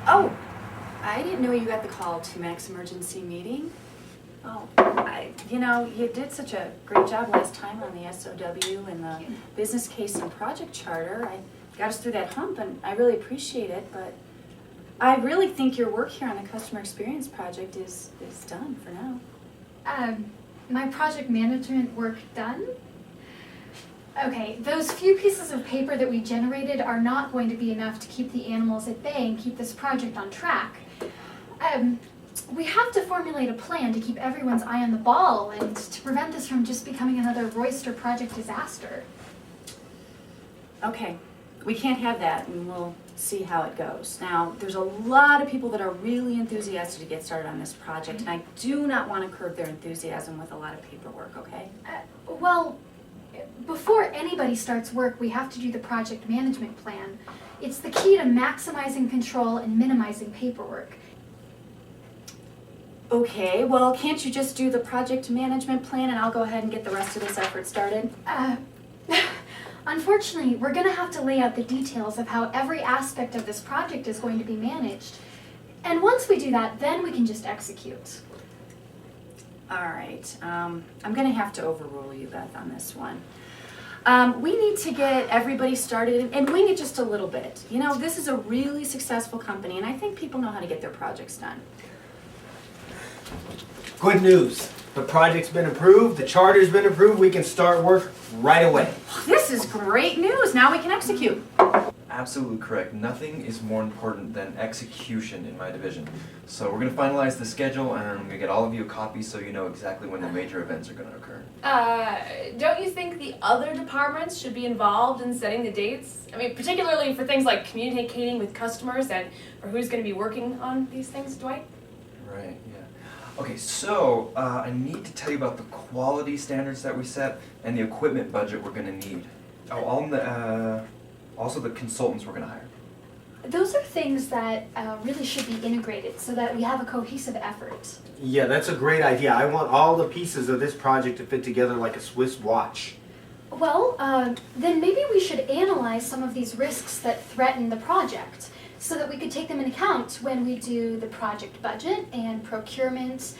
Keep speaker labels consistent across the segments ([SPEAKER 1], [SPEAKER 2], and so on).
[SPEAKER 1] Oh, I didn't know you got the call to Mac's emergency meeting. Oh, you did such a great job last time on the SOW and the business case and project charter. I got us through that hump and I really appreciate it, but I really think your work here on the customer experience project is done for now.
[SPEAKER 2] My project management work done? Okay, those few pieces of paper that we generated are not going to be enough to keep the animals at bay and keep this project on track. We have to formulate a plan to keep everyone's eye on the ball and to prevent this from just becoming another Royster project disaster.
[SPEAKER 1] Okay, we can't have that and we'll see how it goes. Now, there's a lot of people that are really enthusiastic to get started on this project and I do not want to curb their enthusiasm with a lot of paperwork, okay?
[SPEAKER 2] Well, before anybody starts work, we have to do the project management plan. It's the key to maximizing control and minimizing paperwork.
[SPEAKER 1] Okay, well, can't you just do the project management plan and I'll go ahead and get the rest of this effort started?
[SPEAKER 2] Unfortunately, we're going to have to lay out the details of how every aspect of this project is going to be managed. And once we do that, then we can just execute.
[SPEAKER 1] All right, I'm going to have to overrule you, Beth, on this one. We need to get everybody started and wing it just a little bit. You know, this is a really successful company and I think people know how to get their projects done.
[SPEAKER 3] Good news. The project's been approved, the charter's been approved, we can start work right away.
[SPEAKER 1] This is great news. Now we can execute.
[SPEAKER 4] Absolutely correct. Nothing is more important than execution in my division. So we're going to finalize the schedule and I'm going to get all of you a copy so you know exactly when the major events are going to occur.
[SPEAKER 5] Don't you think the other departments should be involved in setting the dates? I mean, particularly for things like communicating with customers and for who's going to be working on these things, Dwight?
[SPEAKER 4] Right, yeah. Okay, so I need to tell you about the quality standards that we set and the equipment budget we're going to need. Oh, also the consultants we're going to hire.
[SPEAKER 2] Those are things that really should be integrated so that we have a cohesive effort.
[SPEAKER 3] Yeah, that's a great idea. I want all the pieces of this project to fit together like a Swiss watch.
[SPEAKER 2] Well, then maybe we should analyze some of these risks that threaten the project so that we could take them into account when we do the project budget and procurement,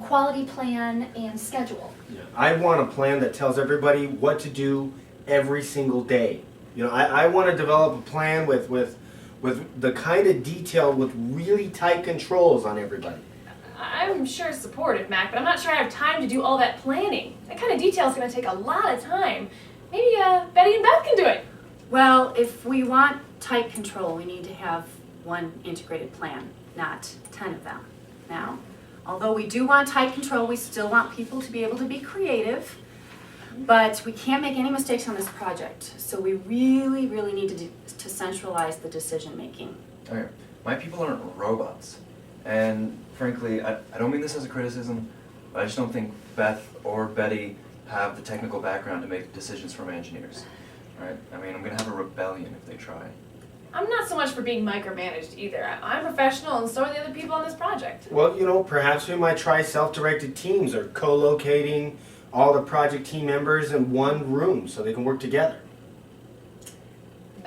[SPEAKER 2] quality plan, and schedule.
[SPEAKER 3] Yeah. I want a plan that tells everybody what to do every single day. You know, I want to develop a plan with the kind of detail with really tight controls on everybody.
[SPEAKER 5] I'm sure supportive, Mac, but I'm not sure I have time to do all that planning. That kind of detail is going to take a lot of time. Maybe Betty and Beth can do it.
[SPEAKER 1] Well, if we want tight control, we need to have one integrated plan, not 10 of them. Now, although we do want tight control, we still want people to be able to be creative, but we can't make any mistakes on this project. So we really, really need to centralize the decision making.
[SPEAKER 4] Okay, my people aren't robots. And frankly, I don't mean this as a criticism, but I just don't think Beth or Betty have the technical background to make decisions from engineers. Right? I mean, I'm going to have a rebellion if they try.
[SPEAKER 5] I'm not so much for being micromanaged either. I'm professional and so are the other people on this project.
[SPEAKER 3] Well, you know, perhaps we might try self-directed teams or co-locating all the project team members in one room so they can work together.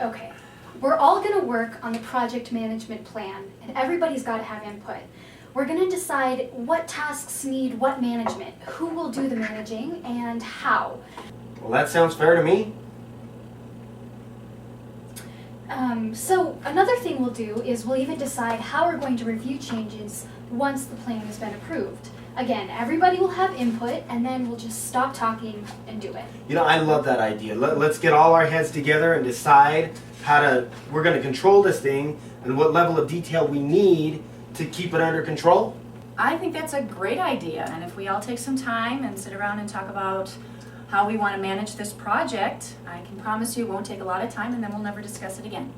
[SPEAKER 2] Okay, we're all going to work on the project management plan and everybody's got to have input. We're going to decide what tasks need what management, who will do the managing, and how.
[SPEAKER 3] Well, that sounds fair to me.
[SPEAKER 2] So another thing we'll do is we'll even decide how we're going to review changes once the plan has been approved. Again, everybody will have input and then we'll just stop talking and do it.
[SPEAKER 3] You know, I love that idea. Let's get all our heads together and decide we're going to control this thing and what level of detail we need to keep it under control.
[SPEAKER 1] I think that's a great idea, and if we all take some time and sit around and talk about how we want to manage this project, I can promise you it won't take a lot of time and then we'll never discuss it again.